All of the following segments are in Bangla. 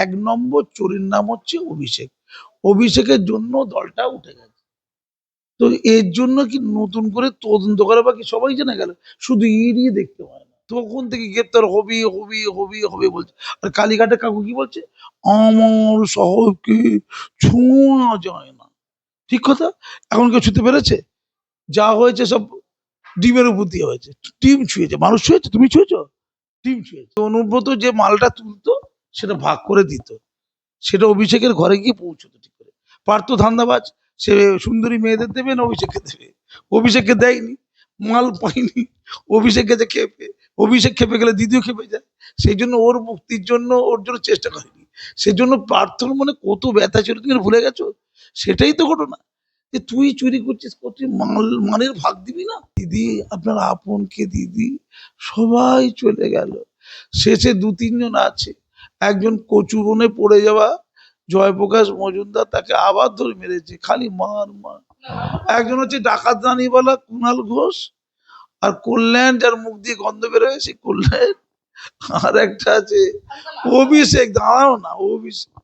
এক নম্বর চোরের নাম হচ্ছে অভিষেক। অভিষেকের জন্য দলটা উঠে গেছে। তো এর জন্য কি নতুন করে তদন্ত করা বাকি? সবাই জেনে গেল, শুধু ইডি দেখতে পায় না, তখন থেকে গ্রেপ্তার হবি হবি হবি হবে বলছে। আর কালীঘাটে কাকু কি বলছে? আমার সাহেবকে ছোঁয়া যায় না। ঠিক কথা। এখন কেউ ছুতে পেরেছে? যা হয়েছে সব ডিমের উপর দিয়ে হয়েছে। টিম ছুঁয়েছে, মানুষ ছুঁয়েছে, তুমি ছুঁয়েছো? টিম ছুঁয়েছে। অনুব্রত যে মালটা তুলতো সেটা ভাগ করে দিত, সেটা অভিষেকের ঘরে গিয়ে পৌঁছতো ঠিক করে। পার্থ ধান্দাবাজ, সে সুন্দরী মেয়েদের দেবে না অভিষেককে দেবে? অভিষেককে দেয়নি, মাল পাইনি, অভিষেক গেছে খেপে। অভিষেক খেপে গেলে দিদিও খেপে যায়। সেই জন্য ওর মুক্তির জন্য ওর জন্য চেষ্টা করেনি। সেই জন্য পার্থর মনে কত ব্যথা ছিল, তুমি ভুলে গেছো? সেটাই তো ঘটনা, যে তুই চুরি করছিস, তুই মালের ভাগ দিবি না। দিদি, আপনার আপনকে দিদি সবাই চলে গেল, শেষে দু তিনজন আছে। একজন কচু বনে পড়ে যাওয়া জয়প্রকাশ মজুমদার, তাকে আবার ধরে মেরেছে, খালি মার মার। একজন হচ্ছে ডাকাত রানীবালা কুণাল ঘোষ, আর কল্যাণ, যার মুখ দিয়ে গন্ধ বেরোয় সেই কল্যাণ। আর একটা আছে অভিষেক, দাঁড়াও না, অভিষেক।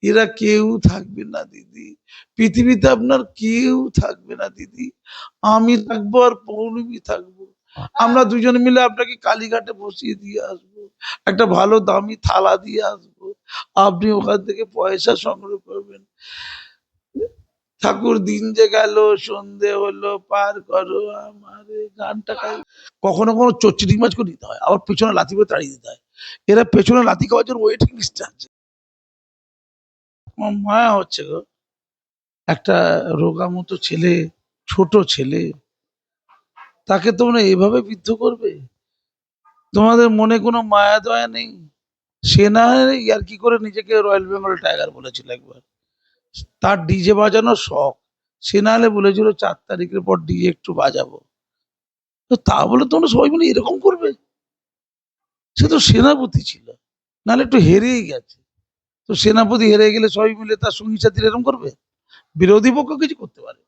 এরা কেউ থাকবে না দিদি, পৃথিবীতে আপনার কেউ থাকবে না দিদি। আমি থাকবো আর পৌলমী থাকবো। আমরা দুজন মিলে আপনাকে কালীঘাটে বসিয়ে দিয়ে আসবো, একটা ভালো দামি থালা দিয়ে আসবো, আপনি ওখান থেকে পয়সা সংগ্রহ করবেন। ঠাকুর দিন যে গেল, সন্ধে হলো, পার করো আমার গানটা। কখনো কখনো চচ্চড়ি মাছ করে দিতে হয়, আবার পেছনে লাথি করে তাড়িয়ে দিতে হয়। এরা পেছনে লাথি খাওয়ার জন্য ওয়েটিং লিস্টে আছে। আমার মায়া হচ্ছে গো, একটা রোগা মতো ছেলে, ছোট ছেলে, তাকে তোমরা এভাবে বিদ্ধ করবে? তোমাদের মনে কোনো মায়া দয়া নেই? সে না আর কি করে নিজেকে রয়্যাল বেঙ্গল টাইগার বলেছিল একবার, তার ডিজে বাজানোর শখ। সে না হলে বলেছিল 4 তারিখের পর ডিজে একটু বাজাবো। তো তা বলে তোমরা সবাই মিলে এরকম করবে? সে তো সেনাপতি ছিল, নাহলে একটু হেরেই গেছে। তো সেনাপতি হেরে গেলে সবাই মিলে তার সঙ্গী সাথীরা এরকম করবে? বিরোধী পক্ষ কিছু করতে পারে,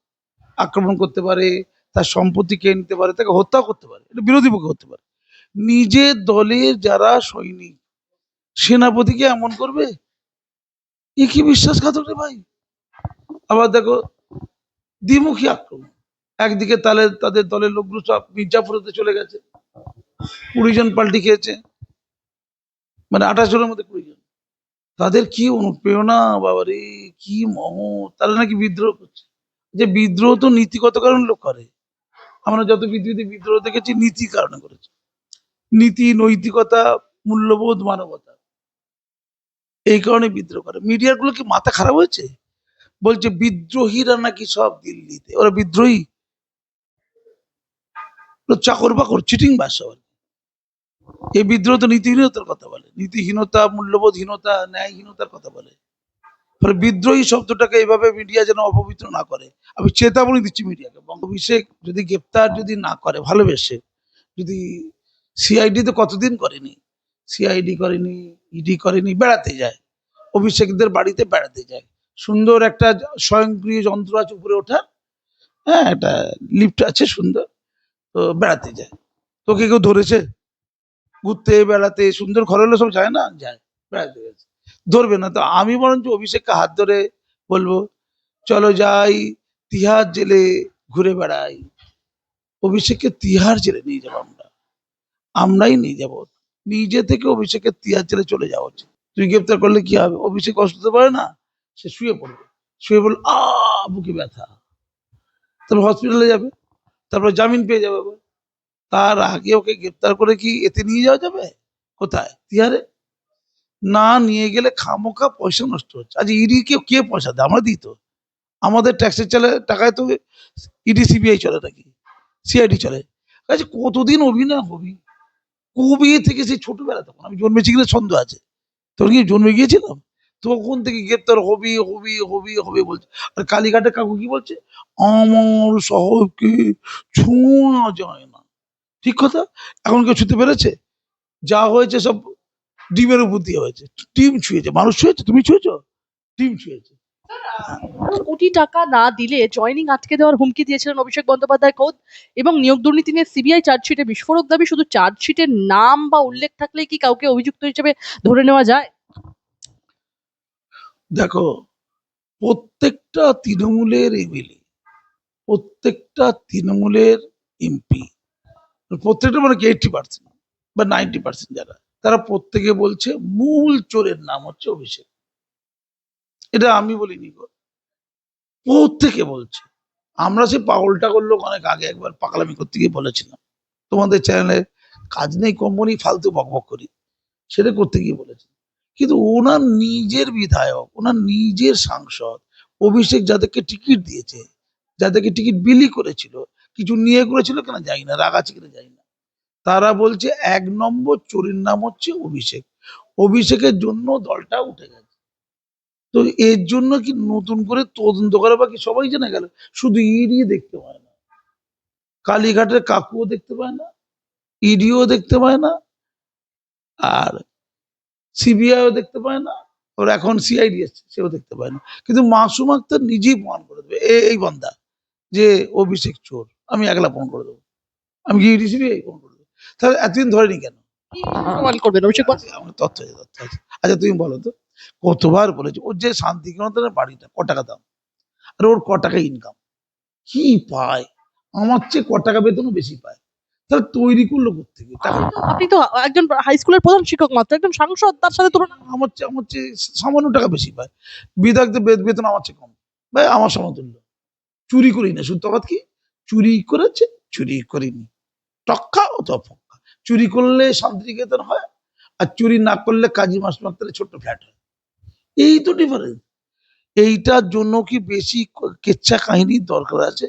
আক্রমণ করতে পারে, তার সম্পত্তি কেড়ে নিতে পারে, তাকে হত্যা করতে পারে, এটা বিরোধী পক্ষ করতে পারে। নিজের দলের যারা সৈনিক সেনাপতিকে এমন করবে? এ কি বিশ্বাসঘাতক রে ভাই! আবার দেখো দ্বিমুখী আক্রমণ। একদিকে তাহলে তাদের দলের লোকগুলো সব মির্জাপুরেতে চলে গেছে, 20 জন পাল্টি খেয়েছে, মানে 28 জনের মধ্যে 20 জন। তাদের কি অনুপ্রেরণা বাবারে, কি মহৎ! তারা নাকি বিদ্রোহ করছে। যে বিদ্রোহ তো নীতিগত কারণে লোক করে। আমরা যত পৃথিবীতে বিদ্রোহ দেখেছি নীতির কারণে করেছে। নীতি, নৈতিকতা, মূল্যবোধ, মানবতা, এই কারণে বিদ্রোহ করে। মিডিয়ার গুলো কি মাথা খারাপ হয়েছে? বলছে বিদ্রোহীরা নাকি সব দিল্লিতে, ওরা বিদ্রোহী? চাকর বাকর, চিটিং বাস। এই বিদ্রোহ তো নীতিহীনতার কথা বলে, নীতিহীনতা, মূল্যবোধহীনতা, ন্যায়হীনতার কথা বলে। ফলে বিদ্রোহী শব্দটাকে এইভাবে মিডিয়া যেন অপবিত্র না করে, আমি চেতাবনী দিচ্ছি মিডিয়াকে। অভিষেক যদি গ্রেপ্তার যদি না করে ভালোবেসে, যদি সিআইডি তো কতদিন করেনি, সিআইডি করেনি, ইডি করেনি, বেড়াতে যায়, অভিষেকদের বাড়িতে বেড়াতে যায়। সুন্দর একটা স্বয়ংক্রিয় যন্ত্র আছে উপরে ওঠার, হ্যাঁ, একটা লিফট আছে সুন্দর, তো বেড়াতে যায়। তোকে কেউ ধরেছে? ঘুরতে বেড়াতে সুন্দর ঘর হলে সব যায় না, যায়, বেড়াতে গেছে, ধরবে না। তো আমি বরঞ্চ অভিষেককে হাত ধরে বলবো, চলো যাই তিহার জেলে ঘুরে বেড়াই। অভিষেককে তিহার জেলে নিয়ে যাবো আমরা, আমরাই নিয়ে যাব। নিজে থেকে অভিষেকের তিহার জেলে চলে যাওয়া উচিত। তুই গ্রেপ্তার করলে কি হবে? অভিষেক কষ্ট হতে পারে না, সে শুয়ে পড়বে, শুয়ে বলল বুকে ব্যথা, তারপর হসপিটালে যাবে, তারপর জামিন পেয়ে যাবে। তার আগে ওকে গ্রেপ্তার করে কি এতে নিয়ে যাওয়া যাবে? কোথায়? তিহারে? না নিয়ে গেলে খামোখা পয়সা নষ্ট হচ্ছে। আজ ইডি কে পয়সা দেয়? আমরা দিই তো, আমাদের ট্যাক্সের টাকায় তো ইডি সিবিআই চলে নাকি, সিআইডি চলে। আচ্ছা কতদিন অভিনয় হবি? কবি থেকে সেই ছোটবেলা, তখন আমি জন্মেছি কিনা সন্দেহ আছে, তোর কি জন্মে গিয়েছিলাম? তখন থেকে গ্রেপ্তার হবি হবি হবি হবে বলছে। আর কালীঘাটে কাকু কি বলছে? আমার সাহেবকে ছোঁয়া যায় না। ঠিক কথা। এখন কেউ ছুতে পেরেছে? যা হয়েছে সব ডিমের উপর দিয়ে হয়েছে। টিম ছুঁয়েছে, মানুষ ছুঁয়েছে, তুমি ছুঁয়েছো? টিম ছুঁয়েছে। কোটি টাকা না দিলে জয়েনিং আটকে দেওয়ার হুমকি দিয়েছিলেন অভিষেক বন্দ্যোপাধ্যায় খোদ, এবং নিয়োগ দুর্নীতি নিয়ে সিবিআই চার্জশিটে বিস্ফোরক দাবি। শুধু চার্জশিটের নাম বা উল্লেখ থাকলেই কি কাউকে অভিযুক্ত হিসেবে ধরে নেওয়া যায়? দেখো, প্রত্যেকটা তৃণমূলের এমএলএ, প্রত্যেকটা তৃণমূলের এমপি, প্রত্যেকটা মানে কি 80% বা 90% যারা, তারা প্রত্যেকে বলছে মূল চোরের নাম হচ্ছে অভিষেক। এটা আমি বলিনি গো, প্রত্যেকে বলছে। আমরা সে পাগলটা করলো অনেক আগে একবার পাগলামি করতে গিয়ে বলেছিলাম, তোমাদের চ্যানেলে কাজ নেই কোম্পানি ফালতু বকবক করি, সেটা করতে গিয়ে বলেছি। কিন্তু ওনার নিজের বিধায়ক, ওনার নিজের সাংসদ অভিষেক যাদেরকে টিকিট দিয়েছে, যাদেরকে টিকিট বিলি করেছিল, কিছু নিয়ে করেছিল কেন জানি না, রাগাছি কিনা জানি না, তারা বলছে 1 নম্বর চোরের নাম হচ্ছে অভিষেক। অভিষেকের জন্য দলটা উঠে গেছে। তো এর জন্য কি নতুন করে তদন্ত করা বাকি? সবাই জেনে গেল, শুধু ইডি দেখতে পায় না, কালীঘাটের কাকুও দেখতে পায় না, ইডিও দেখতে পায় না, আর সিবিআইও দেখতে পায় না, ওর এখন সিআইডি এসছে সেও দেখতে পায় না। কিন্তু মাসুম আক্তার নিজেই প্রমাণ করে দেবে, এই বান্দা যে অভিষেক চোর, আমি একলা প্রমাণ করে দেবো, আমি গিয়ে সিবিআই প্রমাণ করে দেবো। তাহলে এতদিন ধরেনি কেন? কি প্রমাণ করবেন অভিষেক আছে, আমার তথ্য আছে। আচ্ছা তুমি বলো তো, কতবার বলেছি ওর যে শান্তিনিকেতনের বাড়িটা ক টাকা দাম, আর ওর ক টাকা ইনকাম, কি পায়? আমার চেয়ে ক টাকা বেতনও বেশি পায়, তাহলে তৈরি করলো কোথেকে টাকা? আপনি তো একজন হাই স্কুলের প্রধান শিক্ষক মাত্র, একজন সাংসদ, তার সাথে তুলনা। আমার চেয়ে সামান্য টাকা বেশি পায়। বিধায়কদের বেতন আমার চেয়ে কম, ভাই আমার সমতুল্য। চুরি করি না, শুধু তফাৎ কি, চুরি করেছে, চুরি করিনি, টক্কা অথবা ফক্কা। চুরি করলে শান্তিনিকেতন হয়, আর চুরি না করলে কাজী মাসুম আক্তারের ছোট্ট ফ্ল্যাট হয়, এই তো ডিফারেন্স। এইটার জন্য কি বেশি কেচ্ছা কাহিনীর দরকার আছে?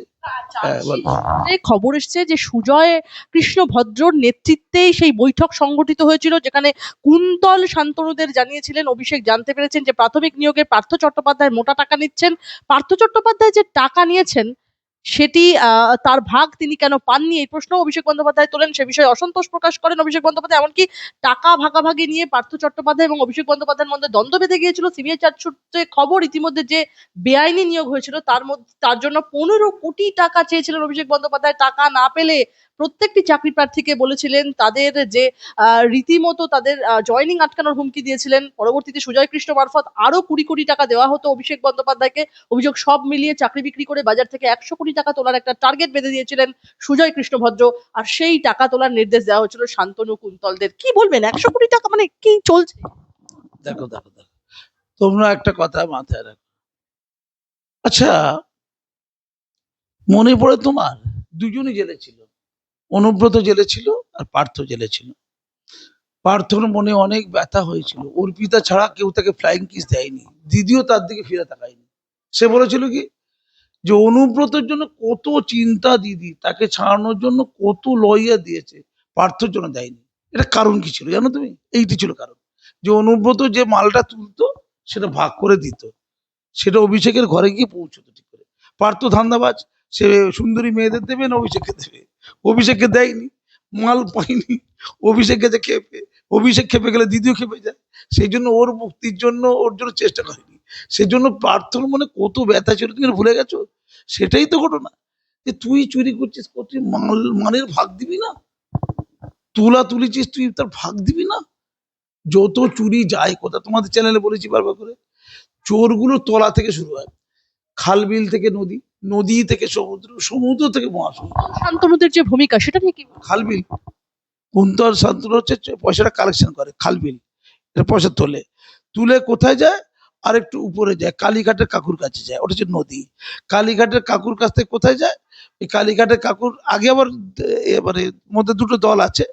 হ্যাঁ, বলো। যে খবর এসছে যে সুজয় কৃষ্ণ ভদ্রর নেতৃত্বেই সেই বৈঠক সংগঠিত হয়েছিল, যেখানে কুন্তল শান্তনুদের জানিয়েছিলেন অভিষেক জানতে পেরেছেন যে প্রাথমিক নিয়োগে পার্থ চট্টোপাধ্যায় মোটা টাকা নিচ্ছেন। পার্থ চট্টোপাধ্যায় যে টাকা নিয়েছেন সেটি তার ভাগ তিনি কেন পাননি, এই প্রশ্ন অভিষেক বন্দ্যোপাধ্যায় তোলেন। সে বিষয়ে অসন্তোষ প্রকাশ করেন অভিষেক বন্দ্যোপাধ্যায়। এমনকি টাকা ভাগাভাগি নিয়ে পার্থ চট্টোপাধ্যায় এবং অভিষেক বন্দ্যোপাধ্যায়ের মধ্যে দ্বন্দ্ব বেঁধে গিয়েছিল। সিবিআই চার্জশিটে খবর ইতিমধ্যে যে বেআইনি নিয়োগ হয়েছিল তার জন্য 15 কোটি টাকা চেয়েছিলেন অভিষেক বন্দ্যোপাধ্যায়। টাকা না পেলে প্রত্যেকটি চাকরি প্রার্থীকে বলেছিলেন তাদের যে রীতিমতো তাদের জয়নিং আটকানোর হুমকি দিয়েছিলেন। পরবর্তীতে সুজয় কৃষ্ণ মারফত আরো 20 কোটি টাকা দেওয়া হতো অভিষেক বন্দ্যোপাধ্যায়কে। অভিযোগ সব মিলিয়ে চাকরি বিক্রি করে বাজার থেকে 100 কোটি টাকা তোলার একটা টার্গেট বেঁধে দিয়েছিলেন সুজয় কৃষ্ণ ভদ্র। আর সেই টাকা তোলার নির্দেশ দেওয়া হয়েছিল শান্তনু কুন্তলদের। কি বলবেন, 100 কোটি টাকা মানে কি চলছে? দেখো, তোমরা একটা কথা মাথায় রাখো। আচ্ছা, মনে পড়ে তোমার, দুজনই জেলে ছিল, অনুব্রত জেলে ছিল আর পার্থ জেলে ছিল। পার্থর মনে অনেক ব্যথা হয়েছিল, অর্পিতা ছাড়া কেউ তাকে ফ্লাইং কিস দেয়নি, দিদিও তার দিকে ফিরে তাকায়নি। সে বলেছিল কি, যে অনুব্রতের জন্য কত চিন্তা দিদি, তাকে ছাড়ানোর জন্য কত লইয়া দিয়েছে, পার্থর জন্য দেয়নি। এটা কারণ কি ছিল জানো তুমি? এইটি ছিল কারণ, যে অনুব্রত যে মালটা তুলতো সেটা ভাগ করে দিত, সেটা অভিষেকের ঘরে গিয়ে পৌঁছতো ঠিক করে। পার্থ ধান্দাবাজ, সে সুন্দরী মেয়েদের দেবে না অভিষেককে দেবে, অভিষেককে দেয়নি, মাল পাইনি, অভিষেককে যে খেপে, অভিষেক খেপে গেলে দিদিও খেপে যায়, সেই জন্য ওর মুক্তির জন্য ওর জন্য চেষ্টা করেনি। সেই জন্য প্রার্থনার মনে কত ব্যথা ছিল, তুমি ভুলে গেছো? সেটাই তো ঘটনা, যে তুই চুরি করছিস, তুই মানের ভাগ দিবি না, তুলা তুলেছিস তুই তার ভাগ দিবি না। যত চুরি যায় কোথা, তোমাদের চ্যানেলে বলেছি বারবার করে, চোরগুলো তলা থেকে শুরু হয়, খাল বিল থেকে নদী, নদী থেকে সমুদ্র, সমুদ্র থেকে মহাসমুদ্র। শান্তনুদের যে ভূমিকা সেটা নিয়ে কি? খাল বিল, কুন্তল শান্তনু হচ্ছে পয়সাটা কালেকশন করে, খাল বিল এটা পয়সা তোলে, তুলে কোথায় যায়, আর একটু উপরে যায়, কালীঘাটের কাকুর কাছে যায়, ওটা হচ্ছে নদী। কালীঘাটের কাকুর কাছ থেকে কোথায় যায়, এই কালীঘাটের কাকুর আগে আবার এবারে মধ্যে দুটো দল আছে,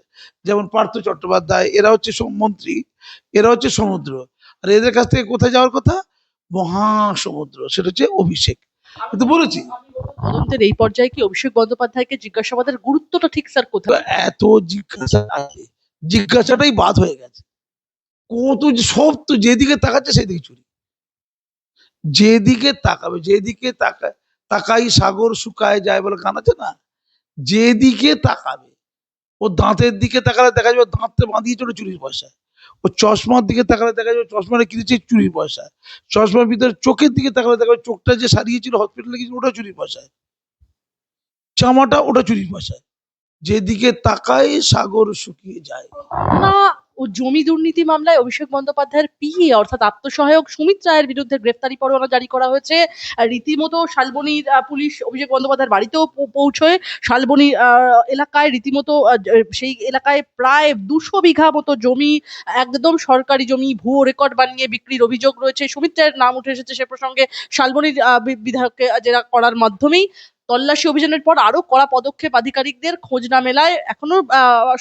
যেমন পার্থ চট্টোপাধ্যায়, এরা হচ্ছে মন্ত্রী, এরা হচ্ছে সমুদ্র, আর এদের কাছ থেকে কোথায় যাওয়ার কথা, মহাসমুদ্র, সেটা হচ্ছে অভিষেক। কিন্তু বলেছি, তদন্তের এই পর্যায়ে কি অভিষেক বন্দ্যোপাধ্যায়কে জিজ্ঞাসাবাদের গুরুত্বটা ঠিক স্যার কোথায়? এত জিজ্ঞাসা আছে, জিজ্ঞাসাটাই বাদ হয়ে গেছে। কত সব তো যেদিকে তাকাচ্ছে সেদিকে চুরি, যেদিকে তাকাবে, যেদিকে তাকাই সাগর শুকায় যায় বলে গান আছে না, যেদিকে তাকাবে, ও দাঁতের দিকে তাকালে দেখা যাবে দাঁতটা বাঁধিয়ে চলে চুরির পয়সা, ও চশমার দিকে তাকালে দেখা যাবে চশমাটা কিনেছে চুরির পয়সা, চশমার ভিতরে চোখের দিকে তাকালে দেখা যাবে চোখটা যে সারিয়েছিল হসপিটালে গিয়েছিল ওটা চুরির পয়সায়, জামাটা ওটা চুরির পয়সায়, যেদিকে তাকাই সাগর শুকিয়ে যায়। না, ও জমি দুর্নীতি মামলায় অভিষেক বন্দ্যোপাধ্যায়ের পিএ অর্থাৎ আত্মসহায়ক সুমিত রায়ের বিরুদ্ধে গ্রেফতারি পরোয়ানা জারি করা হয়েছে। রীতিমতো শালবনীর পুলিশ অভিষেক বন্দ্যোপাধ্যায়ের বাড়িতেও পৌঁছয়। শালবনী এলাকায় রীতিমতো সেই এলাকায় প্রায় 200 বিঘা মতো জমি, একদম সরকারি জমি, ভুয়ো রেকর্ড বানিয়ে বিক্রির অভিযোগ রয়েছে। সুমিত রায়ের নাম উঠে এসেছে সে প্রসঙ্গে। শালবনীর বিধায়ককে জেরা করার মাধ্যমেই তল্লাশি অভিযানের পর আরো কড়া পদক্ষেপ আধিকারিকদের, খোঁজ না মেলায় এখনো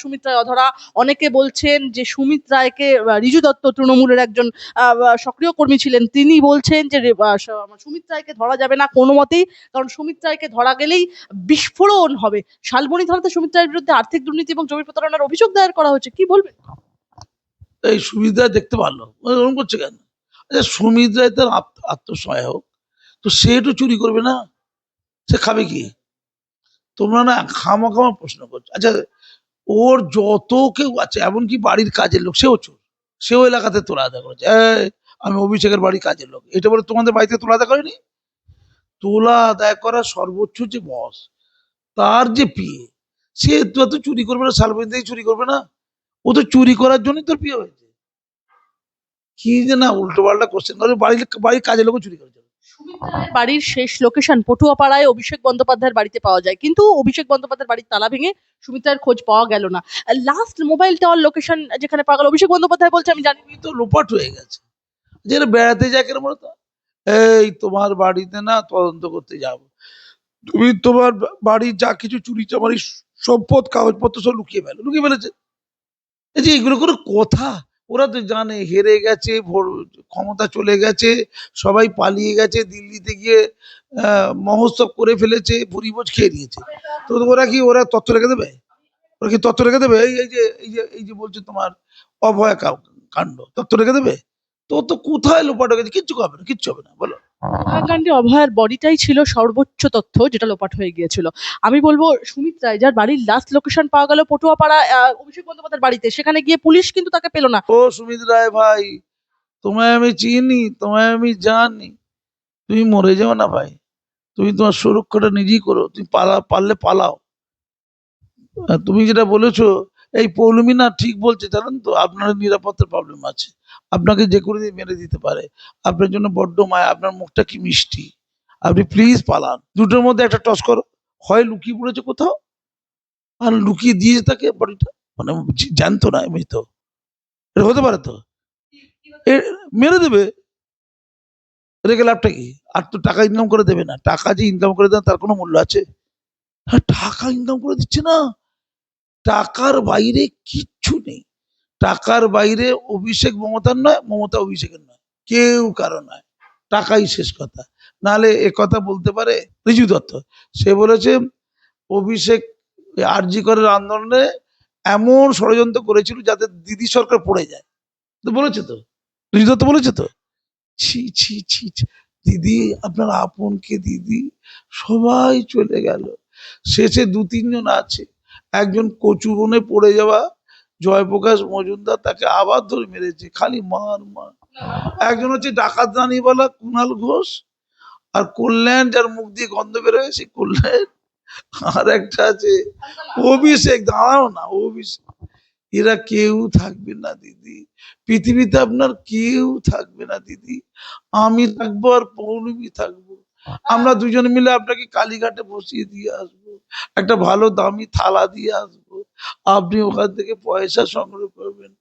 সুমিত রায় অধরা। অনেকে বলছেন যে সুমিত রায়কে রিজু দত্ত তৃণমূলের একজন সক্রিয় কর্মী ছিলেন, তিনি বলছেন যে সুমিত রায়কে ধরা যাবে না কোনো মতেই, কারণ সুমিত রায়কে ধরা গেলেই বিস্ফোরণ হবে। শালবনী থানাতে সুমিত রায়ের বিরুদ্ধে আর্থিক দুর্নীতি এবং জমি প্রতারণার অভিযোগ দায়ের করা হয়েছে, কি বলবেন? এই সুবিধা দেখতে পারলো ওরকম করছে কেন? আচ্ছা, সুমিত রায় তার আত্মসহায়ক, তো সে একটু চুরি করবে না? সে খাবে কি? তোমরা না খামা প্রশ্ন করছো। আচ্ছা, ওর যত কেউ আছে, এমনকি বাড়ির কাজের লোক, সেও চোর, সেও এলাকাতে তোলা আদা করেছে। আমি অভিষেকের বাড়ির কাজের লোক, এটা বলে তোমাদের বাড়িতে তোলা আদা করেনি? তোলা আদায় করার সর্বোচ্চ যে বস, তার যে পিএ, সে তো চুরি করবে না? শালবনী থেকে চুরি করবে না? ও তো চুরি করার জন্যই তোর পিএ হয়েছে। কি যে না উল্টো পাল্টা কোশ্চেন করে, বাড়ির কাজের লোক চুরি করেছে। সুমিত রায়ের বাড়ির শেষ লোকেশন পটুয়াপাড়ায় অভিষেক বন্দ্যোপাধ্যায়ের বাড়িতে পাওয়া যায়, কিন্তু অভিষেক বন্দ্যোপাধ্যায়ের বাড়ির তালা ভেঙে সুমিত রায়ের খোঁজ পাওয়া গেল না। লাস্ট মোবাইল টাওয়ার লোকেশন যেখানে পাওয়া গেল, অভিষেক বন্দ্যোপাধ্যায় বলছে আমি জানি। তো লোপাট হয়ে গেছে। যেটা বেড়াতে যায় কেন বলতো? এই তোমার বাড়িতে না তদন্ত করতে যাবো, তুমি তোমার বাড়ির যা কিছু চুরি চামারি সম্পদ কাগজপত্র সব লুকিয়ে ফেলেছে। এই যে এগুলো কোনো কথা? ওরা তো জানে হেরে গেছে, ক্ষমতা চলে গেছে, সবাই পালিয়ে গেছে, দিল্লিতে গিয়ে মহোৎসব করে ফেলেছে, ভুরিভোজ খেয়ে নিয়েছে। তো ওরা তথ্য রেখে দেবে? ওরা কি তথ্য রেখে দেবে? এই যে বলছে তোমার অভয়া কাণ্ড, তথ্য রেখে দেবে? তো কোথায় লোপাট হয়ে গেছে? কিচ্ছু হবে না, কিচ্ছু হবে না, বলো। মহাকাণ্ডে অভয়ার বডিটাই ছিল সর্বোচ্চ তথ্য যেটা লোপাট হয়ে গিয়েছিল। আমি বলবো সুমিত রায় যার বাড়ির লাস্ট লোকেশন পাওয়া গেল পটুয়াপাড়া অভিষেক বন্দ্যোপাধ্যায়ের বাড়িতে, সেখানে গিয়ে পুলিশ কিন্তু তাকে পেল না। ও সুমিত রায় ভাই, তোমায় আমি চিনি, তোমায় আমি জানি, তুমি মরে যাও না ভাই। তুমি তোমার সুরক্ষাটা নিজেই করো, তুমি পারলে পালাও। আর তুমি যেটা বলেছো, এই পৌলমী না ঠিক বলছে, জানেন তো, আপনার নিরাপত্তার প্রবলেম আছে, আপনাকে যে করে দিয়ে মেরে দিতে পারে। আপনার জন্য বড্ড মায়া, আপনার মুখটা কি মিষ্টি, আপনি প্লিজ পালান। দুটোর মধ্যে একটা টস করো, হয় লুকিয়ে পড়েছে কোথাও, আর লুকিয়ে দিয়েছে তাকে বডিটা, মানে জানতো না এমনি, তো এটা হতে পারে তো, মেরে দেবে, রেখে লাভটা কি? আর তো টাকা ইনকাম করে দেবে না, টাকা যে ইনকাম করে দেন তার কোনো মূল্য আছে? হ্যাঁ, টাকা ইনকাম করে দিচ্ছে না, টাকার বাইরে কিচ্ছু নেই। টাকার বাইরে অভিষেক মমতার নয়, মমতা অভিষেকের নয়, কেউ কারো নয়, টাকাই শেষ কথা। নাহলে এ কথা বলতে পারে রিজু দত্ত, সে বলেছে অভিষেক আরজি করের আন্দোলনে এমন ষড়যন্ত্র করেছিল যাতে দিদি সরকার পড়ে যায়, তো বলেছে তো, রিজু দত্ত বলেছে তো। ছি ছি ছি ছি। দিদি, আপনার আপনকে দিদি সবাই চলে গেল, শেষে 2-3 জন আছে, একজন কচু বনে পড়ে যাওয়া জয়প্রকাশ মজুমদার, তাকে আবার ধরে মেরেছে, খালি মার মার। একজন হচ্ছে ডাকাত রানীবালা কুণাল ঘোষ, আর কল্যাণ যার মুখ দিয়ে গন্ধ বেরোয় সেই কল্যাণ, আর একটা আছে অভিষেক, দাঁড়াও না, অভিষেক। এরা কেউ থাকবে না দিদি, পৃথিবীতে আপনার কেউ থাকবে না দিদি, আমি থাকবো আর পৌলমী থাকবো, আমরা দুজন মিলে আপনাকে কালীঘাটে বসিয়ে দিয়ে আসবো, একটা ভালো দামি থালা দিয়ে আসবো, আপনি ওখান থেকে পয়সা সংগ্রহ করবেন।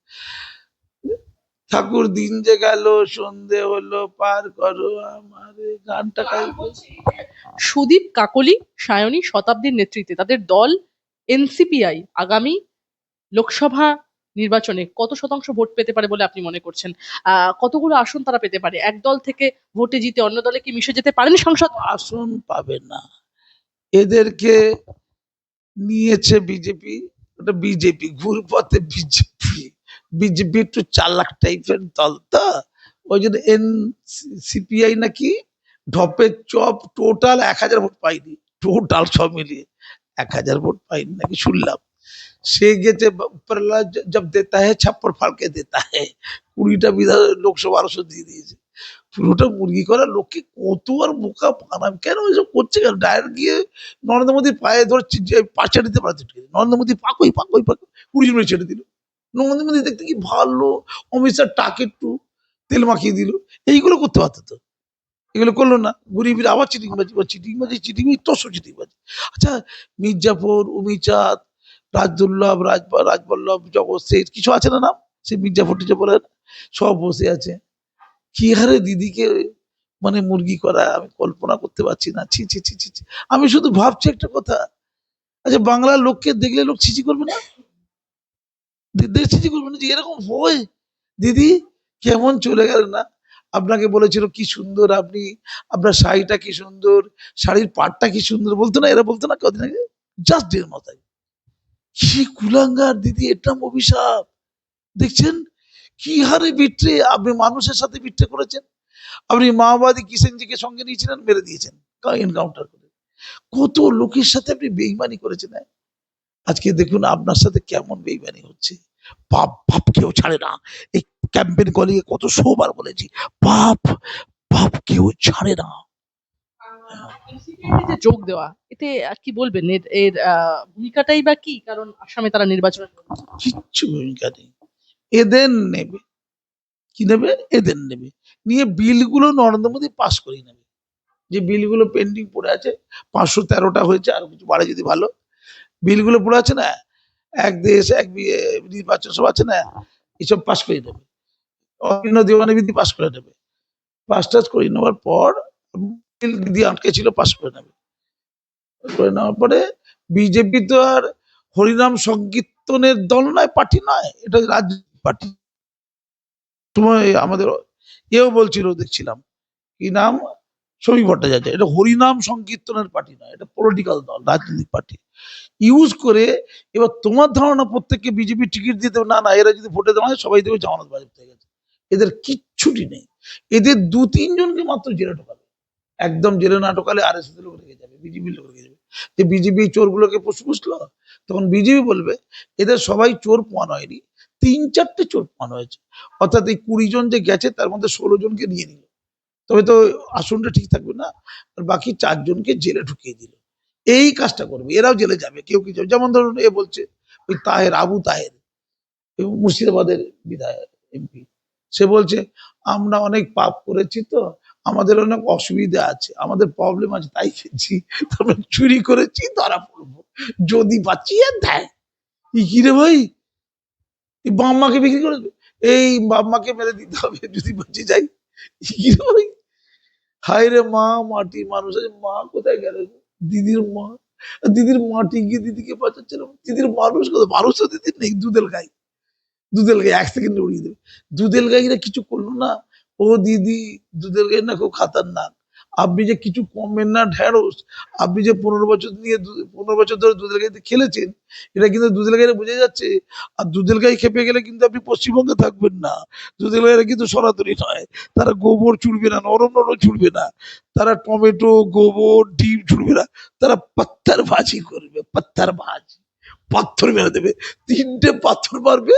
ঠাকুর দিন যে গেল সন্ধে হলো, পার করো আমারে, গানটা গাইবো। সুদীপ কাকলি সায়নী শতাব্দীর নেতৃত্বে তাদের দল এনসিপিআই আগামী লোকসভা নির্বাচনে কত শতাংশ ভোট পেতে পারে বলে আপনি মনে করছেন? কতগুলো আসন তারা পেতে পারে? এক দল থেকে ভোটে জিতে অন্য দলে কি মিশে যেতে পারেন সংসদ? আসন পাবে না, এদেরকে নিয়েছে বিজেপি, ওটা বিজেপি ঘুরপথে, বিজেপি একটু চালাক টাইপের দল, তো ওই জন্য সিপিআই নাকি ঢপের চপ টোটাল 1000 ভোট পাইনি, টোটাল সব মিলিয়ে 1000 ভোট পাইনি নাকি শুনলাম। সে গেছে উপরওয়ালা জব দেতা হ্যায় ছাপ্পর ফালকে দেতা হ্যায়, 20টা লোকসভা আসন দিয়ে দিয়েছে। পুরোটা মুরগি করা লোককে কত আর বোকা বানাম, কেন এসব করছে? কেন ডাইরেক্ট গিয়ে নরেন্দ্র মোদীর পায়ে ধরছে, যে পা ছেড়ে দিতে পারছে, নরেন্দ্র মোদী পাকই 20 জন ছেড়ে দিল, নরেন্দ্র মোদী দেখতে কি ভালো, অমিত শাহ টাকে একটু তেল মাখিয়ে দিল, এইগুলো করতে পারতো তো, এগুলো করলো না। গরিবের আবার চিটিংবাজি বা চিটিংবাজি তসো চিটিংবাজি। আচ্ছা, মির্জাফর, উমিচাঁদ, রাজদুল্লভ, রাজবল্লভ, জগৎ শেঠ, কিছু আছে না নাম, সে মির্জাফর টির্জাফর সব বসে আছে, কি হারে দিদিকে মানে মুরগি করা আমি কল্পনা করতে পারছি না। ছি ছি ছি ছি ছি। আমি শুধু ভাবছি একটা কথা, আচ্ছা বাংলার লোককে দেখলে লোক ছিচি করবে না? ছিচি করবে না যে এরকম হয়? দিদি কেমন চলে গেলেন না? আপনাকে বলেছিল কি সুন্দর আপনি, আপনার শাড়িটা কি সুন্দর, শাড়ির পাড়টা কি সুন্দর, বলতো না? এরা বলতো না কদিন আগে? জাস্ট এর মাথায় কি কুলাঙ্গার দিদি, এটা অভিশাপ। দেখছেন কি হারে বিট্রে, আপনি মানুষের সাথে বিট্রে করেছেন। আপনি মাওবাদী কিষেনজিকে সঙ্গে নিয়েছিলেন, মেরে দিয়েছেন এনকাউন্টার করে। কত লোকের সাথে আপনি বেইমানি করেছেন। হ্যাঁ? আজকে দেখুন আপনার সাথে কেমন বেইমানি হচ্ছে। বাপ বাপ কেউ ছাড়ে না। এই ক্যাম্পেন কলিগে কত শোবার বলেছি, বাপ বাপ কেউ ছাড়ে না। NCPI তে যে যোগ দেওয়া, এতে কি বলবেন? এর এর ভূমিকাটাই বা কি? কারণ আসামে তারা নির্বাচন কিচ্ছু ভূমিকা নেই, এদের নেবে। কি নেবে? এদের নেবে, নিয়ে বিলগুলো নরেন্দ্র মোদী পাস করে নেবে। যে বিলগুলো পেন্ডিং পড়ে আছে, 513টা হয়েছে, আরো কিছু বাড়ে যদি ভালো। বিলগুলো পড়ে আছে না, এক দেশ এক নির্বাচন সব আছে না, এসব পাস করে নেবে। অভিন্ন দেওয়ানি বিধি পাস করে নেবে। পাস টাস করে নেওয়ার পর বিল বিধি আটকে ছিল, পাস করে নেবে। করে নেওয়ার পরে বিজেপি তো আর হরিনাম সংকীর্তনের দল নয়, পার্টি নয়, এটা রাজনৈতিক পার্টি। তোমার আমাদের এও বলছিল, দেখছিলাম কি নাম, শ্রমিক ভট্টাচার্য, এটা হরিনাম সংকীর্তনের পার্টি নয়, এটা পলিটিক্যাল দল, রাজনৈতিক পার্টি। ইউজ করে এবার তোমার ধারণা প্রত্যেককে বিজেপি টিকিট দিয়ে দেবে, না না, এরা যদি ভোটে দেওয়া হয় সবাই দেবে, জামানত বাজেপ্ত হয়ে গেছে। এদের কিচ্ছুটি নেই। এদের 2-3 জনকে মাত্র জেলে ঢোকাবে, একদম জেলে না ঢোকালে আরএসএস লোক রেখে যাবে, বিজেপির লোক রেখে যাবে। যে বিজেপি চোরগুলোকে পুষলো, তখন বিজেপি বলবে এদের সবাই চোর পোয়ানো হয়নি, 3-4টে চোর পোয়ানো হয়েছে। অর্থাৎ এই 20 জন যে গেছে তার মধ্যে 16 জনকে নিয়ে নিল, তবে তো আসনটা ঠিক থাকবে না, আর বাকি 4 জনকে জেলে ঢুকিয়ে দিল। এই কাজটা করবে, এরাও জেলে যাবে, কেউ কি যাবে। যেমন ধরুন এ বলছে ওই তাহের, আবু তাহের, মুর্শিদাবাদের বিধায়ক এমপি, সে বলছে আমরা অনেক পাপ করেছি, তো আমাদের অনেক অসুবিধা আছে, আমাদের প্রবলেম আছে, তাই খেয়েছি, তারপরে চুরি করেছি, ধরা পড়বো, যদি বাঁচিয়ে দেয়। কি রে ভাই, এই বাম্মাকে বিক্রি করে দেবে, এই বাম্মাকে মেরে দিতে হবে যদি বেঁচে যাই। কি রে ভাই, হায় রে মা, মাটি মানুষ আছে, মা কোথায় গেল? দিদির মা, দিদির মাটি গিয়ে দিদিকে বাঁচাচ্ছিলাম, দিদির মানুষ কোথায়? মানুষ তো দিদির নেই, দুধেল গাই, দুধেল গাই 1 সেকেন্ডে উড়িয়ে দেবে। দুধেল গাইরা কিছু করলো না, ও দিদি, দুধেল গাই না খুব খাতারনাক। আপনি যে কিছু কমেন না ঢেঁড়স, আপনি যে 15 বছর নিয়ে 15 বছর ধরে দুধেল গাইতে খেলেছেন, এটা কিন্তু দুধেল গাইরা বুঝে যাচ্ছে। আর দুধেল গাই খেপে গেলে কিন্তু আপনি পশ্চিমবঙ্গে থাকবেন না। দুধেল গাইরা কিন্তু সনাতনী নয়, তারা গোবর চুড়বে না, নরম নরম চুড়বে না, তারা টমেটো, গোবর, ডিম চুড়বে না, তারা পাত্তার ভাজি করবে, পাত্তার ভাজি, পাথর মেরে দেবে। 3টে পাথর মারবে,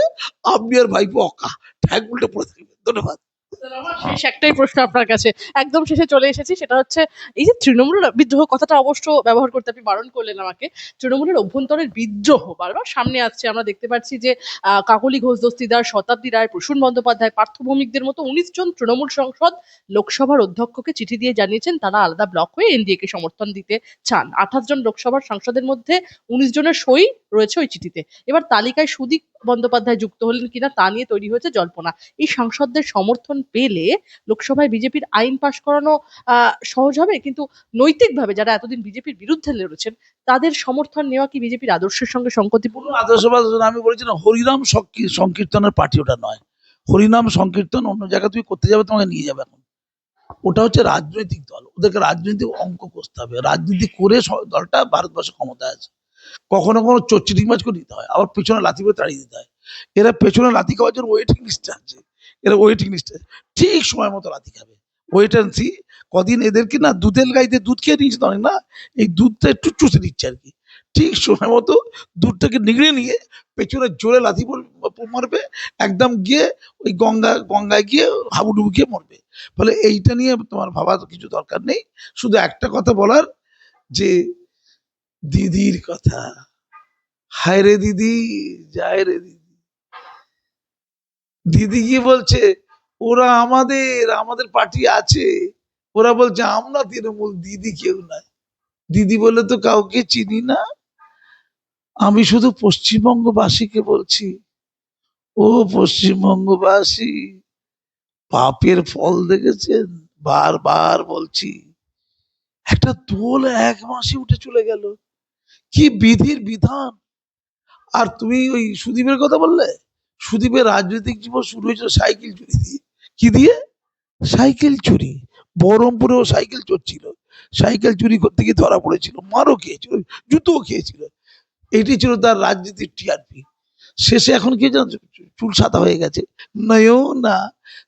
আপনি আর ভাইপো অকা, ঠ্যাং উল্টে পড়ে থাকবে। ধন্যবাদ। আমার শেষ একটাই প্রশ্ন আপনার কাছে, একদম শেষে চলে এসেছি, সেটা হচ্ছে এই যে তৃণমূল বিদ্রোহ কথাটা অবশ্য ব্যবহার করতে আপনি বারণ করলেন আমাকে। তৃণমূলের অভ্যন্তরের বিদ্রোহ বারবার সামনে আসছে, আমরা দেখতে পাচ্ছি যে কাকলি ঘোষ দস্তিদার, শতাব্দী রায়, প্রসূন বন্দ্যোপাধ্যায়, পার্থ ভৌমিকদের মতো 19 জন তৃণমূল সাংসদ লোকসভার অধ্যক্ষকে চিঠি দিয়ে জানিয়েছেন তারা আলাদা ব্লক হয়ে এনডিএ কে সমর্থন দিতে চান। 28 জন লোকসভার সাংসদের মধ্যে 19 জনের সই রয়েছে ওই চিঠিতে। এবার তালিকায় সুদীপ বন্দ্যোপাধ্যায় যুক্ত হলেন কিনা তা নিয়ে তৈরি হয়েছে জল্পনা। এই সাংসদদের সমর্থন পেলে লোকসভায় বিজেপির আইন পাশ করানো সহজ হবে, কিন্তু নৈতিকভাবে যারা এতদিন বিজেপির বিরুদ্ধে লড়েছেন তাদের সমর্থন নেওয়া কি বিজেপির আদর্শের সঙ্গে সংগতিপূর্ণ? আদর্শবাদ আমি বলেছি না, হরিনাম সংকীর্তনের পার্টি ওটা নয়। হরিনাম সংকীর্তন অন্য জায়গায় তুমি করতে যাবে, তোমাকে নিয়ে যাবে। এখন ওটা হচ্ছে রাজনৈতিক দল, ওদেরকে রাজনৈতিক অঙ্ক কষতে হবে, রাজনীতি করে দলটা ভারতবর্ষে ক্ষমতায় আছে। কখনো কখনো চিটিংবাজ করে দিতে হয়, আবার পেছনে লাথি করে তাড়িয়ে দিতে হয়। এরা পেছনে লাথি খাওয়ার জন্য ওয়েটিং লিস্টে আছে, এরা ওয়েটিং লিস্টে ঠিক সময় মতো লাথি খাবে। Wait and see. কদিন এদেরকে না দুধেল গাইতে দুধ খেয়ে নিয়েছে তো অনেক, না এই দুধটা একটু চুষে দিচ্ছে আর কি। ঠিক সময় মতো দুধটাকে নিগড়ে নিয়ে পেছনে জোরে লাথি মারবে, একদম গিয়ে ওই গঙ্গায় গিয়ে হাবুডুবু গিয়ে মরবে। ফলে এইটা নিয়ে তোমার ভাবার কিছু দরকার নেই। শুধু একটা কথা বলার, যে দিদির কথা, হায় রে দিদি, যায় রে দিদি, দিদি কি বলছে, ওরা আমাদের আমাদের পার্টি আছে, ওরা বলছে আমরা তৃণমূল, দিদি কেউ নাই, দিদি বলে তো কাউকে চিনি না। আমি শুধু পশ্চিমবঙ্গবাসীকে বলছি, ও পশ্চিমবঙ্গবাসী, পাপের ফল দেখেছেন? বারবার বলছি, একটা দোল 1 মাসে উঠে চলে গেল, কি বিধির বিধান। আর তুমি ওই সুদীপের কথা বললে, সুদীপের রাজনৈতিক জীবন শুরু হয়েছিল সাইকেল চুরি দিয়ে। কি দিয়ে? সাইকেল চুরি। বহরমপুরেও সাইকেল চোর ছিল, সাইকেল চুরি করতে গিয়ে ধরা পড়েছিল, মারও খেয়েছিল, জুতোও খেয়েছিল। এইটি ছিল তার রাজনীতির টিআরপি। শেষে এখন কি জানো, চুল সাদা হয়ে গেছে, নয়না,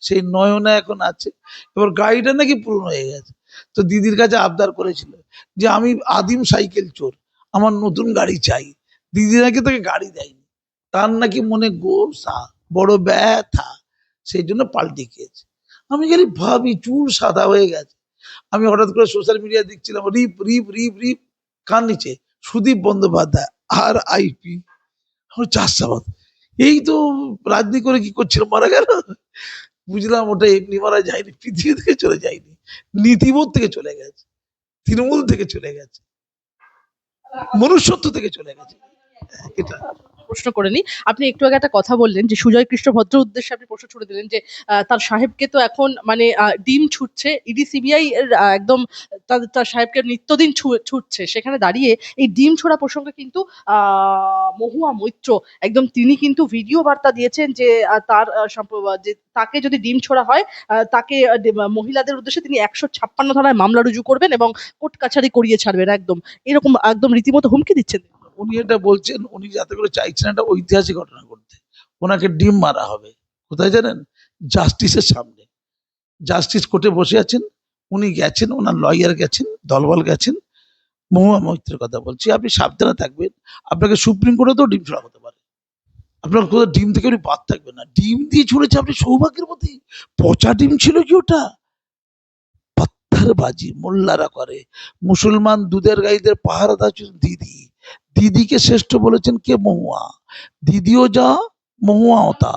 সেই নয়না এখন আছে। এবার গাড়িটা নাকি পুরনো হয়ে গেছে, তো দিদির কাছে আবদার করেছিল যে আমি আদিম সাইকেল চোর, আমার নতুন গাড়ি চাই। দিদি নাকি তাকে গাড়ি দেয়নি, তার নাকি মনে গোসা, বড় ব্যথা, সেই জন্য পাল্টে খেয়েছে। আমি খালি ভাবি, চুল সাদা হয়ে গেছে। আমি হঠাৎ করে সোশ্যাল মিডিয়া দেখছিলাম, রিপ রিপ রিপ রিপ, কার নিচে? সুদীপ বন্দ্যোপাধ্যায়, RIP, চাষাবাদ। এই তো রাজনীতি করে কি করছিল, মারা গেল। বুঝলাম ওটা এমনি মারা যায়নি, পৃথিবী থেকে চলে যায়নি, নীতিবোধ থেকে চলে গেছে, তৃণমূল থেকে চলে গেছে, মনুষ্যত্ব থেকে চলে গেছে। এটা প্রশ্ন করে নি, আপনি একটু আগে একটা কথা বললেন যে সুজয় কৃষ্ণ ভদ্র উদ্দেশ্যে আপনি প্রশ্ন ছুড়ে দিলেন যে তার সাহেবকে তো এখন মানে ডিম ছুটছে, ইডি সিবিআই এর একদম তার সাহেবকে নিত্যদিন ছুটছে। সেখানে দাঁড়িয়ে এই ডিম ছোড়া প্রসঙ্গে কিন্তু মহুয়া মৈত্র একদম তিনি কিন্তু ভিডিও বার্তা দিয়েছেন যে তার যে তাকে যদি ডিম ছোড়া হয় তাকে মহিলাদের উদ্দেশ্যে তিনি 156 ধারায় মামলা রুজু করবেন এবং কোর্ট কাছারি করিয়ে ছাড়বেন, একদম এরকম একদম রীতিমতো হুমকি দিচ্ছেন। উনি এটা বলছেন, উনি যাতে করে চাইছেন একটা ঐতিহাসিক ঘটনা করতে, ওনাকে ডিম মারা হবে। কোথায় জানেন? জাস্টিসের সামনে। জাস্টিস কোর্টে বসে আছেন, উনি গেছেন, ওনার লয়ার গেছেন, দলবল গেছেন। মহুয়া মৈত্রের কথা বলছি, আপনি সাবধানে থাকবেন, আপনাকে সুপ্রিম কোর্টেতেও ডিম ছোড়া হতে পারে। আপনার কোথাও ডিম থেকে উনি বাদ থাকবেন না। ডিম দিয়ে ছুঁড়েছে, আপনি সৌভাগ্যের প্রতি। পচা ডিম ছিল কি ওটা? পাত্থারবাজি মোল্লারা করে। মুসলমান দুধের গাইদের পাহারাদার ছিলেন দিদি। দিদিকে শ্রেষ্ঠ বলেছেন কে? মহুয়া। দিদিও যা, মহুয়াও তা।